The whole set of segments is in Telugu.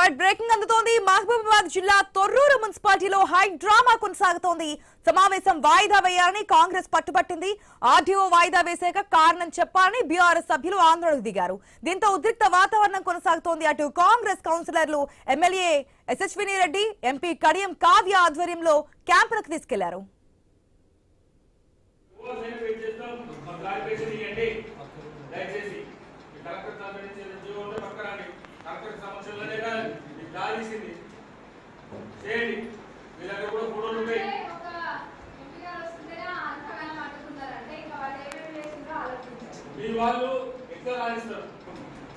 రైట్ బ్రేకింగ్ అందుతోంది. మహబూబాబాద్ జిల్లా తొర్రూరు మున్సిపాలిటీలో హై డ్రామా కొనసాగుతోంది. సమావేశం వాయిదా వేయాలని కాంగ్రెస్ పట్టుబట్టింది. ఆర్టీఓ వాయిదా వేశాక కారణం చెప్పాలని బీఆర్ఎస్ సభ్యులు ఆందోళనకు దిగారు. దీంతో ఉద్రిక్త వాతావరణం కొనసాగుతోంది. అటు కాంగ్రెస్ కౌన్సిలర్లు ఎమ్మెల్యే యశస్విని రెడ్డి, ఎంపీ కడియం కావ్య ఆధ్వర్యంలో క్యాంపులకు తీసుకెళ్లారు. వాళ్ళు ఎక్కువ రాణిస్తారు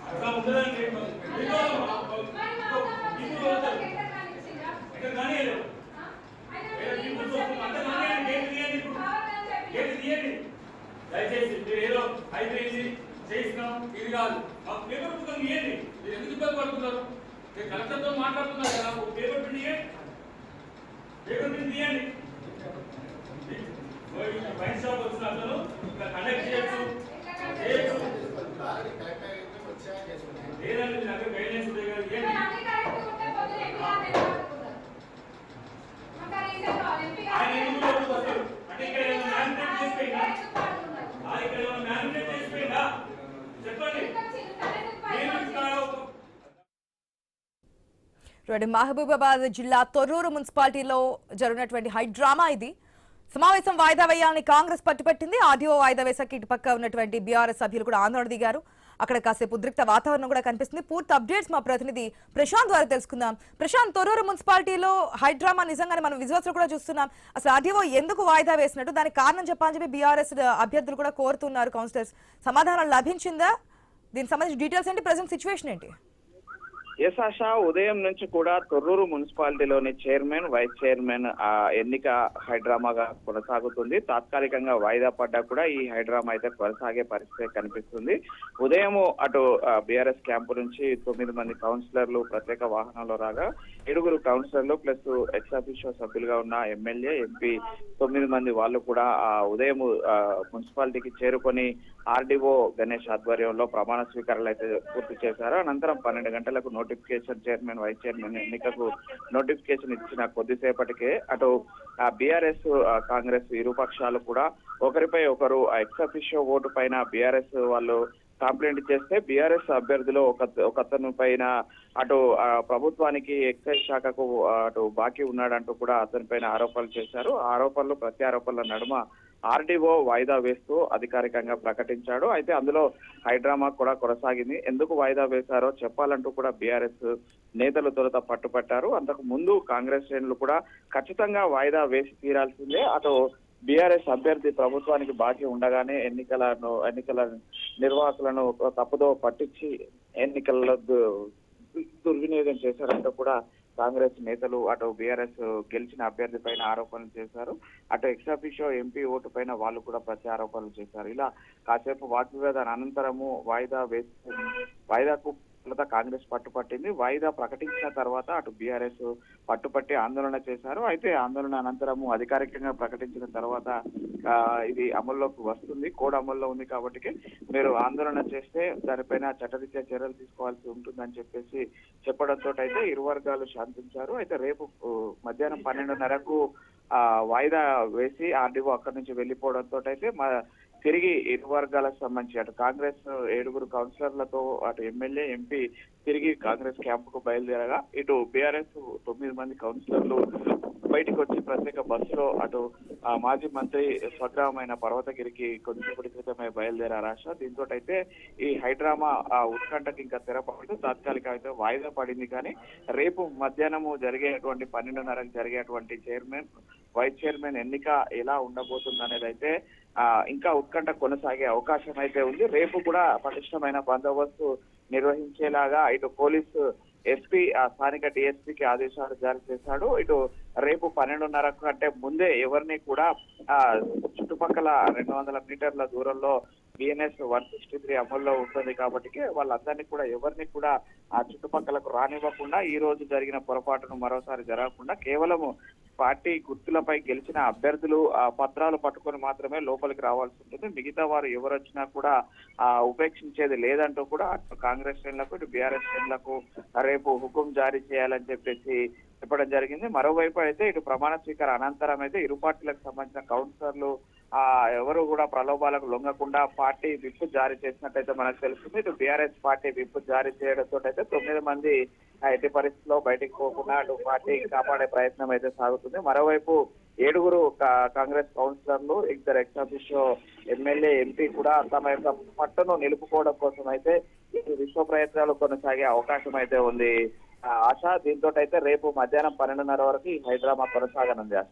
అట్లా ఉండదండి. దయచేసి మీరు ఏదో అయిపోయింది చేసినాం ఇది కాదు, మాకు పేపర్ పుస్తకం ఇవ్వండి. మీరు ఎందుకు ఇబ్బంది పడుతున్నారు? మీరు కలెక్టర్తో మాట్లాడుతున్నారు కదా, పేపర్ ప్రింట్ ఇవ్వండి, పేపర్ ప్రింట్ ఇవ్వండి. వైన్ షాప్ వచ్చిన అతను ఇక్కడ కండక్ట్ చేయొచ్చు లేదండి. మీ దగ్గర గైడ్లైన్స్ ఉంటాయి కదా, ఇవ్వండి. ఆయన ఎందుకు వస్తారు అంటే ఇక్కడ ఏమైనా మ్యానిపులేట్ చేసిపోయిందా? ఇక్కడ ఏమైనా మ్యానిపులేట్ చేసిపోయిందా చెప్పండి. మహబూబాబాద్ జిల్లా తొర్రూరు మున్సిపాలిటీలో జరిగినటువంటి హై డ్రామా ఇది. సమావేశం వాయిదా వేయాలని కాంగ్రెస్ పట్టుపట్టింది. ఆర్డీఓ వాయిదా వేశాక ఇటు పక్క ఉన్నటువంటి బీఆర్ఎస్ సభ్యులు కూడా ఆందోళన దిగారు. అక్కడ కాసేపు ఉద్రిక్త వాతావరణం కూడా కనిపిస్తుంది. పూర్తి అప్డేట్స్ మా ప్రతినిధి ప్రశాంత్ ద్వారా తెలుసుకుందాం. ప్రశాంత్, తొర్రూరు మున్సిపాలిటీలో హై డ్రామా నిజంగానే మనం విజువల్స్ కూడా చూస్తున్నాం. అసలు ఆర్డీఓ ఎందుకు వాయిదా వేసినట్టు, దానికి కారణం చెప్పాలని చెప్పి బీఆర్ఎస్ అభ్యర్థులు కూడా కోరుతున్నారు. కౌన్సిలర్స్ సమాధానం లభించిందా? దీనికి సంబంధించి డీటెయిల్స్ ఏంటి? ప్రెజెంట్ సిచ్యువేషన్ ఏంటి? ఎస్ ఆశా, ఉదయం నుంచి కూడా తొర్రూరు మున్సిపాలిటీలోని చైర్మన్, వైస్ చైర్మన్ ఎన్నిక హైడ్రామాగా కొనసాగుతుంది. తాత్కాలికంగా వాయిదా పడ్డా కూడా ఈ హైడ్రామా అయితే కొనసాగే పరిస్థితి కనిపిస్తుంది. ఉదయం అటు బీఆర్ఎస్ క్యాంపు నుంచి 9 మంది కౌన్సిలర్లు ప్రత్యేక వాహనంలో రాగా 7 కౌన్సిలర్లు ప్లస్ ఎక్స్ అఫీషియో సభ్యులుగా ఉన్న ఎమ్మెల్యే, ఎంపీ 9 మంది వాళ్ళు కూడా ఉదయం మున్సిపాలిటీకి చేరుకొని ఆర్డీఓ గణేష్ ఆధ్వర్యంలో ప్రమాణ స్వీకారాలు అయితే పూర్తి చేశారు. అనంతరం 12 గంటలకు నోటిఫికేషన్, చైర్మన్, వైస్ చైర్మన్ ఎన్నికకు నోటిఫికేషన్ ఇచ్చిన కొద్దిసేపటికే అటు బీఆర్ఎస్, కాంగ్రెస్ ఇరుపక్షాలు కూడా ఒకరిపై ఒకరు ఎక్స్ అఫీషియో ఓటు పైన బీఆర్ఎస్ వాళ్ళు కంప్లైంట్ చేస్తే బీఆర్ఎస్ అభ్యర్థిలో ఒకతను పైన అటు ప్రభుత్వానికి ఎక్సైజ్ శాఖకు అటు బాకీ ఉన్నాడంటూ కూడా అతని పైన ఆరోపణలు చేశారు. ఆరోపణలు ప్రత్యారోపణల నడుమ ఆర్డీఓ వాయిదా వేస్తూ అధికారికంగా ప్రకటించాడు. అయితే అందులో హైడ్రామా కూడా కొనసాగింది. ఎందుకు వాయిదా వేశారో చెప్పాలంటూ కూడా బీఆర్ఎస్ నేతలు తొలుత పట్టుపట్టారు. అంతకు ముందు కాంగ్రెస్ శ్రేణులు కూడా ఖచ్చితంగా వాయిదా వేసి తీరాల్సిందే, అటు బీఆర్ఎస్ అభ్యర్థి ప్రభుత్వానికి బాకీ ఉండగానే ఎన్నికల నిర్వాహకులను తప్పుదో పట్టించి ఎన్నికల్లో దుర్వినియోగం చేశారంటూ కూడా కాంగ్రెస్ నేతలు అటు బీఆర్ఎస్ గెలిచిన అభ్యర్థి పైన ఆరోపణలు చేశారు. అటు ఎక్స్ అఫీషియో ఎంపీ ఓటు పైన వాళ్ళు కూడా ప్రత్యారోపణలు చేశారు. ఇలా కాసేపు వాగ్వివాదం అనంతరము వాయిదాకు కాంగ్రెస్ పట్టుపట్టింది. వాయిదా ప్రకటించిన తర్వాత అటు బీఆర్ఎస్ పట్టుపట్టి ఆందోళన చేశారు. అయితే ఆందోళన అనంతరము అధికారికంగా ప్రకటించిన తర్వాత ఇది అమల్లోకి వస్తుంది, కోడ్ అమల్లో ఉంది కాబట్టి మీరు ఆందోళన చేస్తే దానిపైన చట్టరీత్యా చర్యలు తీసుకోవాల్సి ఉంటుందని చెప్పేసి చెప్పడంతో అయితే ఇరు వర్గాలు శాంతించారు. అయితే రేపు మధ్యాహ్నం 12:30కు వాయిదా వేసి ఆర్డీఓ అక్కడి నుంచి వెళ్ళిపోవడంతో అయితే తిరిగి ఇరు వర్గాలకు సంబంధించి అటు కాంగ్రెస్ 7 కౌన్సిలర్లతో అటు ఎమ్మెల్యే, ఎంపీ తిరిగి కాంగ్రెస్ క్యాంపుకు బయలుదేరగా ఇటు బీఆర్ఎస్ 9 మంది కౌన్సిలర్లు బయటకు వచ్చి ప్రత్యేక బస్సులో అటు మాజీ మంత్రి స్వగ్రామైన పర్వతగిరికి కొద్దిసేపటి క్రితమే బయలుదేరారు ఆశ. దీంతో అయితే ఈ హైడ్రామా ఉత్కంఠకు ఇంకా తెరపడదు. తాత్కాలిక అయితే వాయిదా పడింది. కానీ రేపు మధ్యాహ్నము జరిగేటువంటి 12:30కు జరిగేటువంటి చైర్మన్, వైస్ చైర్మన్ ఎన్నిక ఎలా ఉండబోతుంది అనేది అయితే ఇంకా ఉత్కంఠ కొనసాగే అవకాశం అయితే ఉంది. రేపు కూడా పటిష్టమైన బందోబస్తు నిర్వహించేలాగా ఇటు పోలీసు ఎస్పీ స్థానిక డిఎస్పీకి ఆదేశాలు జారీ చేశాడు. ఇటు రేపు 12:30 కంటే ముందే ఎవరిని కూడా చుట్టుపక్కల 200 మీటర్ల దూరంలో బిఎన్ఎస్ 163 అమల్లో ఉంటుంది కాబట్టి వాళ్ళందరినీ కూడా ఎవరిని కూడా ఆ చుట్టుపక్కలకు రానివ్వకుండా ఈ రోజు జరిగిన పొరపాటును మరోసారి జరగకుండా కేవలము పార్టీ గుర్తులపై గెలిచిన అభ్యర్థులు ఆ పత్రాలు పట్టుకొని మాత్రమే లోపలికి రావాల్సి ఉంటుంది. మిగతా వారు ఎవరు వచ్చినా కూడా ఉపేక్షించేది లేదంటూ కూడా అటు కాంగ్రెస్ శ్రేణులకు ఇటు బీఆర్ఎస్ శ్రేణులకు రేపు హుకుం జారీ చేయాలని చెప్పేసి చెప్పడం జరిగింది. మరోవైపు అయితే ఇటు ప్రమాణ స్వీకార అనంతరం అయితే ఇరు పార్టీలకు సంబంధించిన కౌన్సిలర్లు ఎవరు కూడా ప్రలోభాలకు లొంగకుండా పార్టీ విప్ జారీ చేసినట్టయితే మనకు తెలుస్తుంది. ఇటు బీఆర్ఎస్ పార్టీ విప్ జారీ చేయడంతో అయితే 9 మంది ఎట్టి పరిస్థితుల్లో బయటికి పోకుండా అటు పార్టీ కాపాడే ప్రయత్నం అయితే సాగుతుంది. మరోవైపు 7 కాంగ్రెస్ కౌన్సిలర్లు 2 ఎక్స్ ఆఫీషియో ఎమ్మెల్యే ఎంపీ కూడా తమ యొక్క పట్టును నిలుపుకోవడం కోసం అయితే ఈ విశ్వ ప్రయత్నాలు కొనసాగే అవకాశం అయితే ఉంది ఆశ. దీంతో అయితే రేపు మధ్యాహ్నం 12:30 వరకు ఈ హైడ్రామా కొనసాగనుంది ఆశ.